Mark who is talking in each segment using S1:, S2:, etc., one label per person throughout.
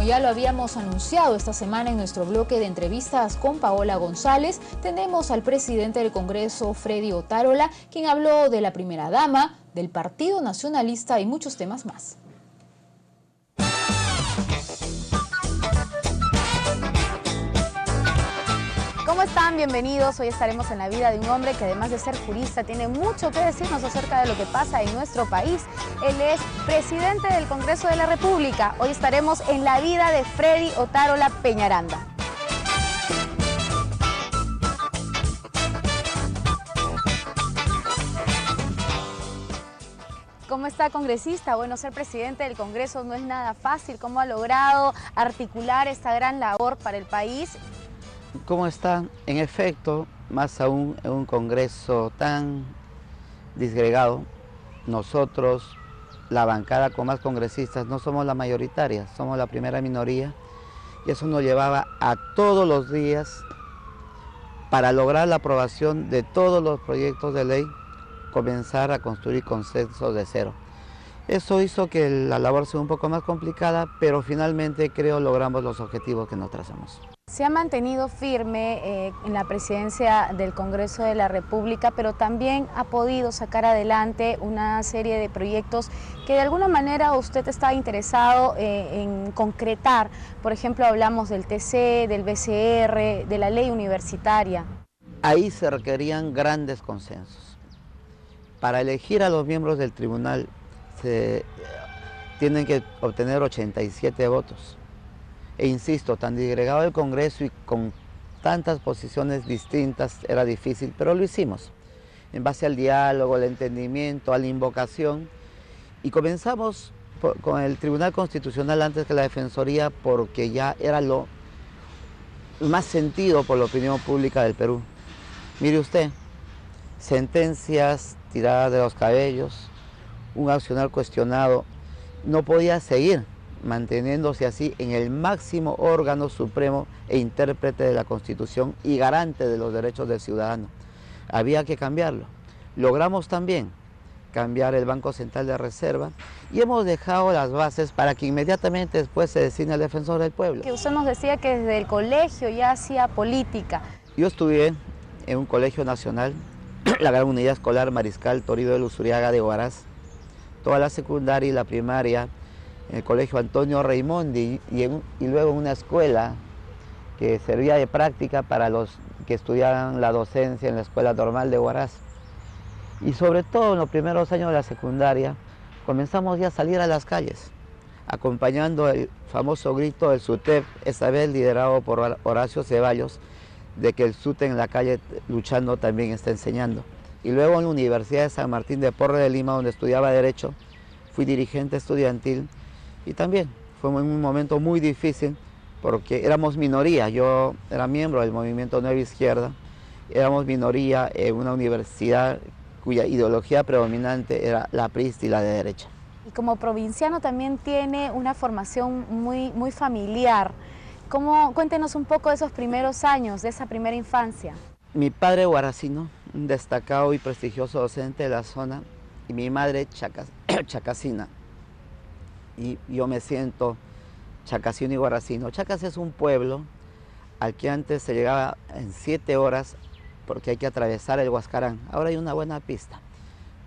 S1: ya lo habíamos anunciado esta semana en nuestro bloque de entrevistas con Paola González, tenemos al presidente del Congreso, Freddy Otárola, quien habló de la primera dama, del Partido Nacionalista y muchos temas más. ¿Cómo están? Bienvenidos. Hoy estaremos en la vida de un hombre que, además de ser jurista, tiene mucho que decirnos acerca de lo que pasa en nuestro país. Él es presidente del Congreso de la República. Hoy estaremos en la vida de Freddy Otárola Peñaranda. ¿Cómo está, congresista? Bueno, ser presidente del Congreso no es nada fácil. ¿Cómo ha logrado articular esta gran labor para el país?
S2: ¿Cómo están? En efecto, más aún en un Congreso tan disgregado, nosotros, la bancada con más congresistas, no somos la mayoritaria, somos la primera minoría, y eso nos llevaba a todos los días, para lograr la aprobación de todos los proyectos de ley, comenzar a construir consensos de cero. Eso hizo que la labor sea un poco más complicada, pero finalmente creo logramos los objetivos que nos trazamos.
S1: Se ha mantenido firme en la presidencia del Congreso de la República, pero también ha podido sacar adelante una serie de proyectos que de alguna manera usted está interesado en concretar. Por ejemplo, hablamos del TC, del BCR, de la ley universitaria.
S2: Ahí se requerían grandes consensos. Para elegir a los miembros del tribunal se tienen que obtener 87 votos. E insisto, tan disgregado el Congreso y con tantas posiciones distintas era difícil, pero lo hicimos. En base al diálogo, al entendimiento, a la invocación. Y comenzamos con el Tribunal Constitucional antes que la Defensoría, porque ya era lo más sentido por la opinión pública del Perú. Mire usted, sentencias tiradas de los cabellos, un accionar cuestionado, no podía seguir manteniéndose así en el máximo órgano supremo e intérprete de la Constitución y garante de los derechos del ciudadano. Había que cambiarlo. Logramos también cambiar el Banco Central de Reserva y hemos dejado las bases para que inmediatamente después se designe el defensor del pueblo.
S1: Que usted nos decía que desde el colegio ya hacía política.
S2: Yo estudié en un colegio nacional, la Gran Unidad Escolar Mariscal Toribio de Luzuriaga de Huaraz, toda la secundaria y la primaria en el colegio Antonio Raimondi y luego en una escuela que servía de práctica para los que estudiaban la docencia en la Escuela Normal de Huaraz. Y sobre todo en los primeros años de la secundaria comenzamos ya a salir a las calles, acompañando el famoso grito del SUTEP, esta vez liderado por Horacio Ceballos, de que el SUTE en la calle luchando también está enseñando. Y luego en la Universidad de San Martín de Porres de Lima, donde estudiaba Derecho, fui dirigente estudiantil. Y también fue un momento muy difícil porque éramos minoría. Yo era miembro del movimiento Nueva Izquierda, éramos minoría en una universidad cuya ideología predominante era la aprista y la de derecha.
S1: Y como provinciano también tiene una formación muy familiar. Cuéntenos un poco de esos primeros años, de esa primera infancia.
S2: Mi padre huaracino, un destacado y prestigioso docente de la zona, y mi madre chacasina. Y yo me siento chacasino y huaracino. Chacas es un pueblo al que antes se llegaba en 7 horas porque hay que atravesar el Huascarán. Ahora hay una buena pista.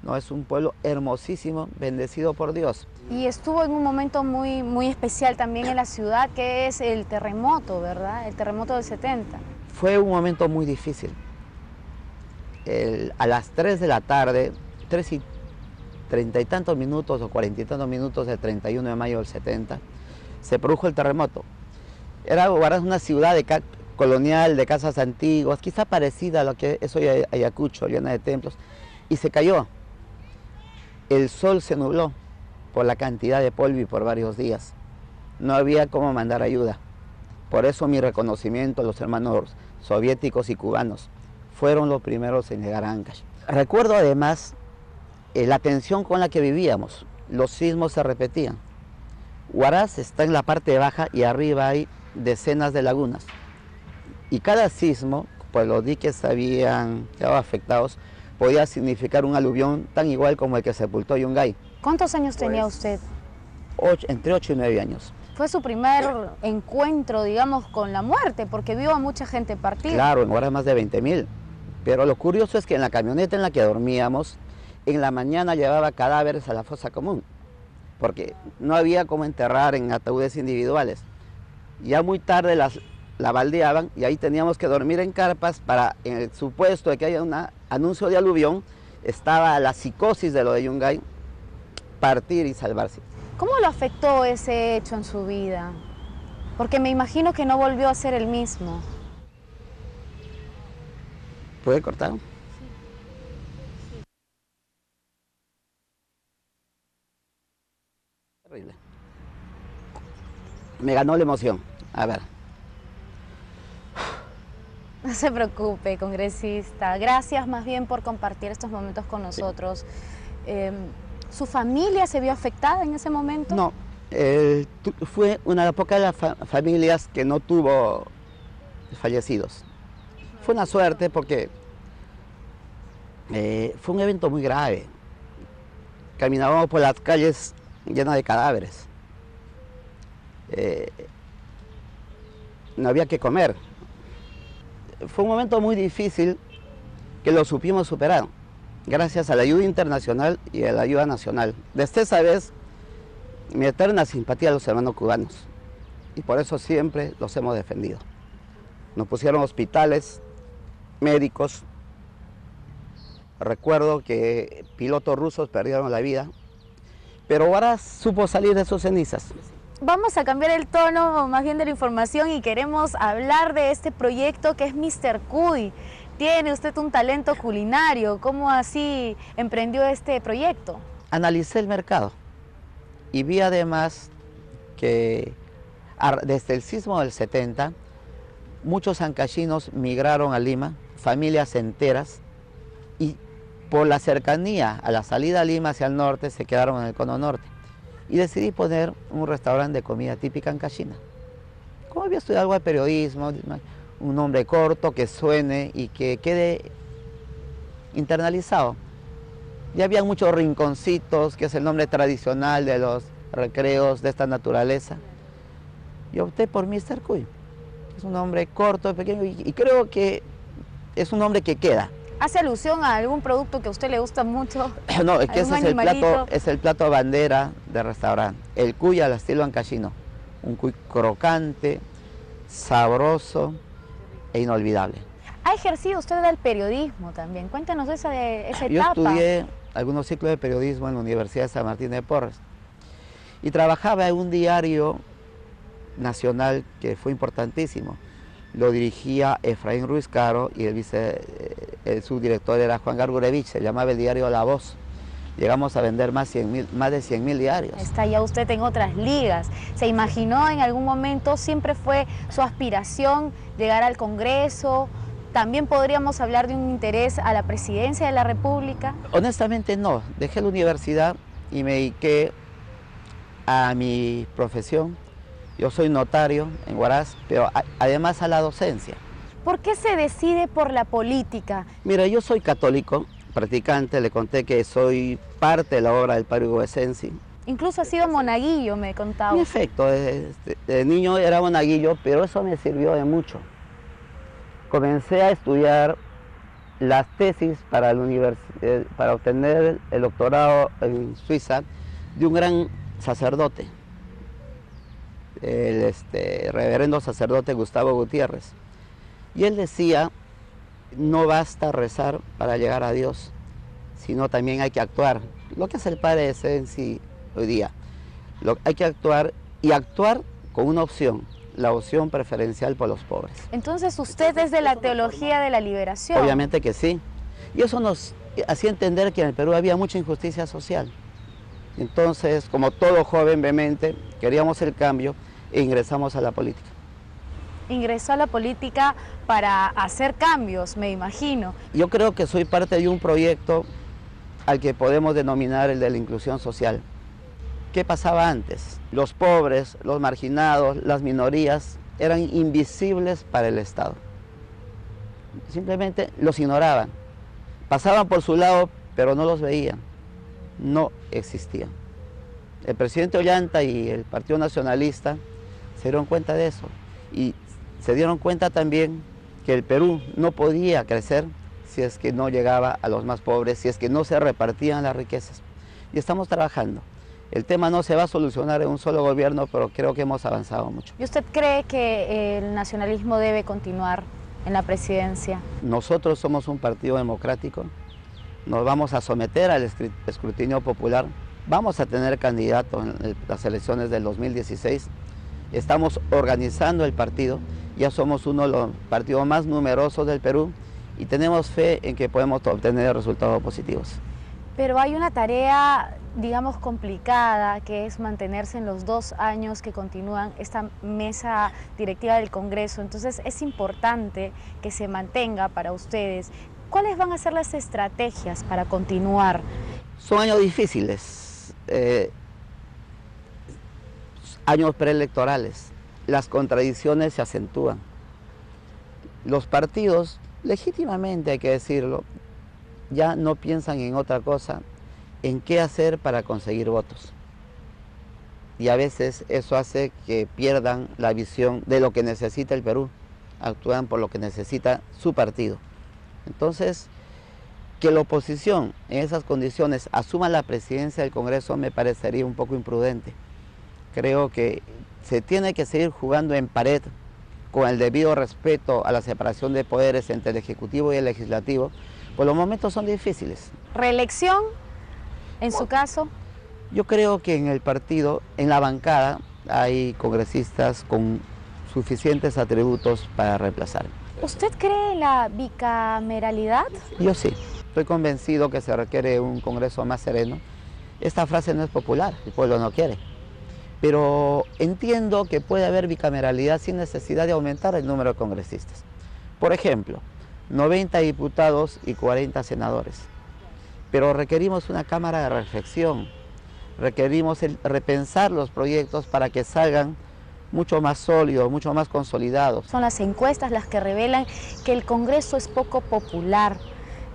S2: No, es un pueblo hermosísimo, bendecido por Dios.
S1: Y estuvo en un momento muy especial también en la ciudad, que es el terremoto, ¿verdad? El terremoto del 70.
S2: Fue un momento muy difícil. A las 3 de la tarde, 3:30 y tantos minutos o 40 y tantos minutos del 31 de mayo del 70, se produjo el terremoto. Era una ciudad colonial de casas antiguas, quizá parecida a lo que es hoy Ayacucho, llena de templos, y se cayó. El sol se nubló por la cantidad de polvo y por varios días. No había cómo mandar ayuda. Por eso mi reconocimiento a los hermanos soviéticos y cubanos. Fueron los primeros en llegar a Ancash. Recuerdo además la tensión con la que vivíamos. Los sismos se repetían. Huaraz está en la parte baja y arriba hay decenas de lagunas. Y cada sismo, pues los diques habían quedado afectados, podía significar un aluvión tan igual como el que sepultó Yungay.
S1: ¿Cuántos años tenía usted?
S2: Entre 8 y 9 años.
S1: Fue su primer encuentro, digamos, con la muerte, porque vio a mucha gente partir.
S2: Claro, en horas más de 20.000. Pero lo curioso es que en la camioneta en la que dormíamos, en la mañana llevaba cadáveres a la fosa común, porque no había cómo enterrar en ataúdes individuales. Ya muy tarde la baldeaban y ahí teníamos que dormir en carpas para, en el supuesto de que haya un anuncio de aluvión, estaba la psicosis de lo de Yungay, partir y salvarse.
S1: ¿Cómo lo afectó ese hecho en su vida? Porque me imagino que no volvió a ser el mismo.
S2: ¿Puede cortar? Terrible. Me ganó la emoción. A ver.
S1: No se preocupe, congresista. Gracias más bien por compartir estos momentos con nosotros. Sí. ¿Su familia se vio afectada en ese momento?
S2: No, fue una de las pocas familias que no tuvo fallecidos. Fue una suerte porque fue un evento muy grave. Caminábamos por las calles llenas de cadáveres. No había que comer. Fue un momento muy difícil que lo supimos superar, gracias a la ayuda internacional y a la ayuda nacional. Desde esa vez, mi eterna simpatía a los hermanos cubanos, y por eso siempre los hemos defendido. Nos pusieron hospitales, médicos. Recuerdo que pilotos rusos perdieron la vida, pero ahora supo salir de sus cenizas.
S1: Vamos a cambiar el tono más bien de la información y queremos hablar de este proyecto que es Mr. Cuy. Tiene usted un talento culinario, ¿cómo así emprendió este proyecto?
S2: Analicé el mercado y vi además que desde el sismo del 70, muchos ancachinos migraron a Lima, familias enteras, y por la cercanía a la salida a Lima hacia el norte se quedaron en el cono norte. Y decidí poner un restaurante de comida típica ancachina. Como había estudiado algo de periodismo, un nombre corto que suene y que quede internalizado. Ya había muchos rinconcitos, que es el nombre tradicional de los recreos de esta naturaleza. Y opté por Mr. Cuy. Es un nombre corto, pequeño, y creo que es un nombre que queda.
S1: ¿Hace alusión a algún producto que a usted le gusta mucho?
S2: No, es que ese es el plato bandera del restaurante. El cuy al estilo ancachino. Un cuy crocante, sabroso e inolvidable.
S1: ¿Ha ejercido usted el periodismo también? Cuéntanos esa etapa.
S2: Yo estudié algunos ciclos de periodismo en la Universidad de San Martín de Porres y trabajaba en un diario nacional que fue importantísimo. Lo dirigía Efraín Ruiz Caro y el subdirector era Juan Gargurevich, se llamaba el diario La Voz. Llegamos a vender más de 100.000 diarios.
S1: Está ya usted en otras ligas. ¿Se imaginó en algún momento, siempre fue su aspiración llegar al Congreso? ¿También podríamos hablar de un interés a la presidencia de la República?
S2: Honestamente no, dejé la universidad y me dediqué a mi profesión. Yo soy notario en Huaraz, pero además a la docencia.
S1: ¿Por qué se decide por la política?
S2: Mira, yo soy católico, practicante, le conté que soy parte de la obra del padre Hugosensi.
S1: Incluso ha sido monaguillo, me contaba.
S2: En efecto, de niño era monaguillo, pero eso me sirvió de mucho. Comencé a estudiar las tesis para obtener el doctorado en Suiza de un gran sacerdote, el reverendo sacerdote Gustavo Gutiérrez. Y él decía, no basta rezar para llegar a Dios, sino también hay que actuar. Lo que hace el padre Hugosensi hoy día. Hay que actuar y actuar con una opción, la opción preferencial por los pobres.
S1: Entonces usted es de la teología de la liberación.
S2: Obviamente que sí. Y eso nos hacía entender que en el Perú había mucha injusticia social. Entonces, como todo joven vehemente, queríamos el cambio e ingresamos a la política.
S1: Ingresó a la política para hacer cambios, me imagino.
S2: Yo creo que soy parte de un proyecto al que podemos denominar el de la inclusión social. ¿Qué pasaba antes? Los pobres, los marginados, las minorías eran invisibles para el Estado. Simplemente los ignoraban. Pasaban por su lado, pero no los veían. No existían. El presidente Ollanta y el Partido Nacionalista se dieron cuenta de eso y se dieron cuenta también que el Perú no podía crecer si es que no llegaba a los más pobres, si es que no se repartían las riquezas. Y estamos trabajando. El tema no se va a solucionar en un solo gobierno, pero creo que hemos avanzado mucho.
S1: ¿Y usted cree que el nacionalismo debe continuar en la presidencia?
S2: Nosotros somos un partido democrático, nos vamos a someter al escrutinio popular, vamos a tener candidatos en las elecciones del 2016, estamos organizando el partido, ya somos uno de los partidos más numerosos del Perú y tenemos fe en que podemos obtener resultados positivos.
S1: Pero hay una tarea, digamos, complicada, que es mantenerse en los 2 años que continúan esta mesa directiva del Congreso. Entonces es importante que se mantenga para ustedes. ¿Cuáles van a ser las estrategias para continuar?
S2: Son años difíciles, años preelectorales. Las contradicciones se acentúan. Los partidos, legítimamente hay que decirlo, ya no piensan en otra cosa, en qué hacer para conseguir votos. Y a veces eso hace que pierdan la visión de lo que necesita el Perú, actúan por lo que necesita su partido. Entonces, que la oposición en esas condiciones asuma la presidencia del Congreso me parecería un poco imprudente. Creo que se tiene que seguir jugando en pared con el debido respeto a la separación de poderes entre el Ejecutivo y el Legislativo, pues los momentos son difíciles.
S1: ¿Reelección, en su caso?
S2: Yo creo que en el partido, en la bancada, hay congresistas con suficientes atributos para reemplazar.
S1: ¿Usted cree en la bicameralidad?
S2: Yo sí, estoy convencido que se requiere un Congreso más sereno. Esta frase no es popular, el pueblo no quiere. Pero entiendo que puede haber bicameralidad sin necesidad de aumentar el número de congresistas. Por ejemplo, 90 diputados y 40 senadores. Pero requerimos una cámara de reflexión, requerimos repensar los proyectos para que salgan mucho más sólidos, mucho más consolidados.
S1: Son las encuestas las que revelan que el Congreso es poco popular.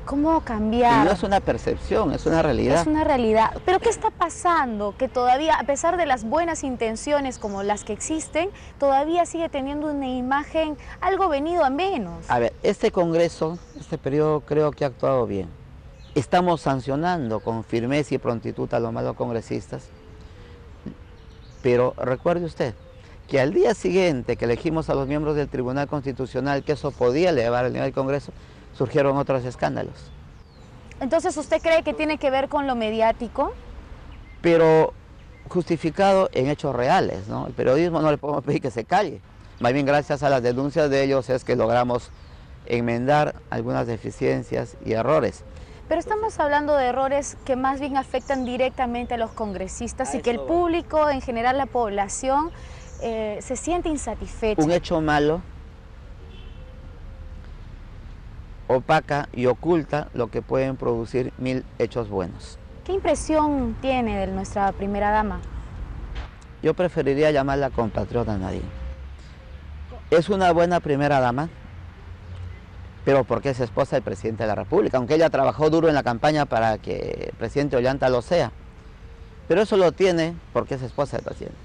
S1: ¿Cómo cambiar?
S2: Y no es una percepción, es una realidad.
S1: Es una realidad. ¿Pero qué está pasando? Que todavía, a pesar de las buenas intenciones como las que existen, todavía sigue teniendo una imagen algo venido a menos.
S2: A ver, este Congreso, este periodo creo que ha actuado bien. Estamos sancionando con firmeza y prontitud a los malos congresistas. Pero recuerde usted que al día siguiente que elegimos a los miembros del Tribunal Constitucional, que eso podía elevar el nivel del Congreso, surgieron otros escándalos.
S1: Entonces, ¿usted cree que tiene que ver con lo mediático?
S2: Pero justificado en hechos reales, ¿no? El periodismo no le podemos pedir que se calle. Más bien gracias a las denuncias de ellos es que logramos enmendar algunas deficiencias y errores.
S1: Pero estamos hablando de errores que más bien afectan directamente a los congresistas y que el público, en general la población, se siente insatisfecha.
S2: Un hecho malo opaca y oculta lo que pueden producir 1000 hechos buenos.
S1: ¿Qué impresión tiene de nuestra primera dama?
S2: Yo preferiría llamarla compatriota Nadine. Es una buena primera dama, pero porque es esposa del presidente de la República, aunque ella trabajó duro en la campaña para que el presidente Ollanta lo sea. Pero eso lo tiene porque es esposa del presidente.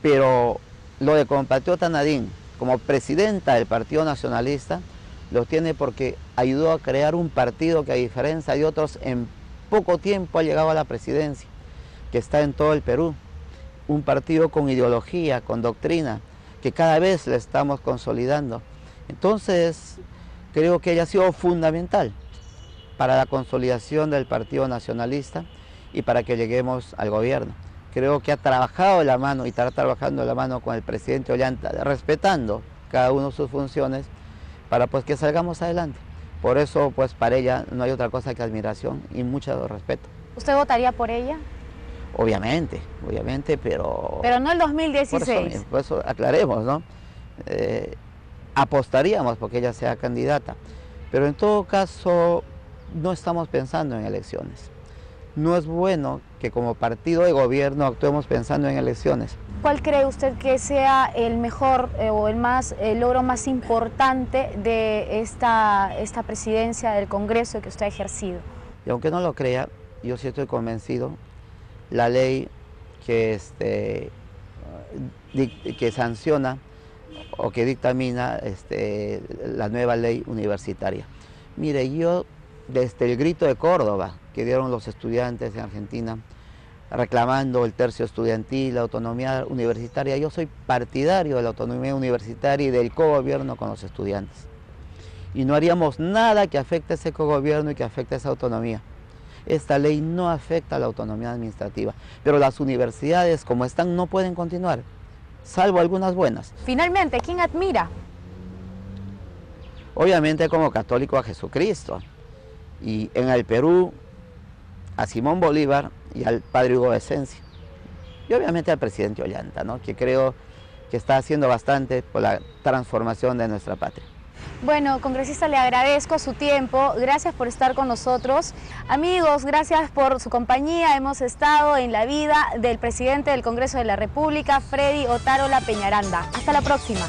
S2: Pero lo de compatriota Nadine, como presidenta del Partido Nacionalista, lo tiene porque ayudó a crear un partido que, a diferencia de otros, en poco tiempo ha llegado a la presidencia, que está en todo el Perú. Un partido con ideología, con doctrina, que cada vez le estamos consolidando. Entonces, creo que ella ha sido fundamental para la consolidación del Partido Nacionalista y para que lleguemos al gobierno. Creo que ha trabajado de la mano y estará trabajando de la mano con el presidente Ollanta, respetando cada uno de sus funciones, para pues que salgamos adelante. Por eso pues para ella no hay otra cosa que admiración y mucho respeto.
S1: ¿Usted votaría por ella?
S2: Obviamente, pero...
S1: Pero no el 2016.
S2: Por eso aclaremos, ¿no? Apostaríamos porque ella sea candidata, pero en todo caso no estamos pensando en elecciones. No es bueno que como partido de gobierno actuemos pensando en elecciones.
S1: ¿Cuál cree usted que sea el mejor o el logro más importante de esta presidencia del Congreso que usted ha ejercido?
S2: Y aunque no lo crea, yo sí estoy convencido, la ley que sanciona o que dictamina la nueva ley universitaria. Mire, yo desde el grito de Córdoba que dieron los estudiantes en Argentina, reclamando el tercio estudiantil, la autonomía universitaria, yo soy partidario de la autonomía universitaria y del cogobierno con los estudiantes. Y no haríamos nada que afecte a ese cogobierno y que afecte a esa autonomía. Esta ley no afecta a la autonomía administrativa, pero las universidades como están no pueden continuar, salvo algunas buenas.
S1: Finalmente, ¿quién admira?
S2: Obviamente como católico a Jesucristo, y en el Perú a Simón Bolívar y al padre Hugo de Esencia, y obviamente al presidente Ollanta, ¿no?, que creo que está haciendo bastante por la transformación de nuestra patria.
S1: Bueno, congresista, le agradezco su tiempo, gracias por estar con nosotros. Amigos, gracias por su compañía. Hemos estado en la vida del presidente del Congreso de la República, Freddy Otárola Peñaranda. Hasta la próxima.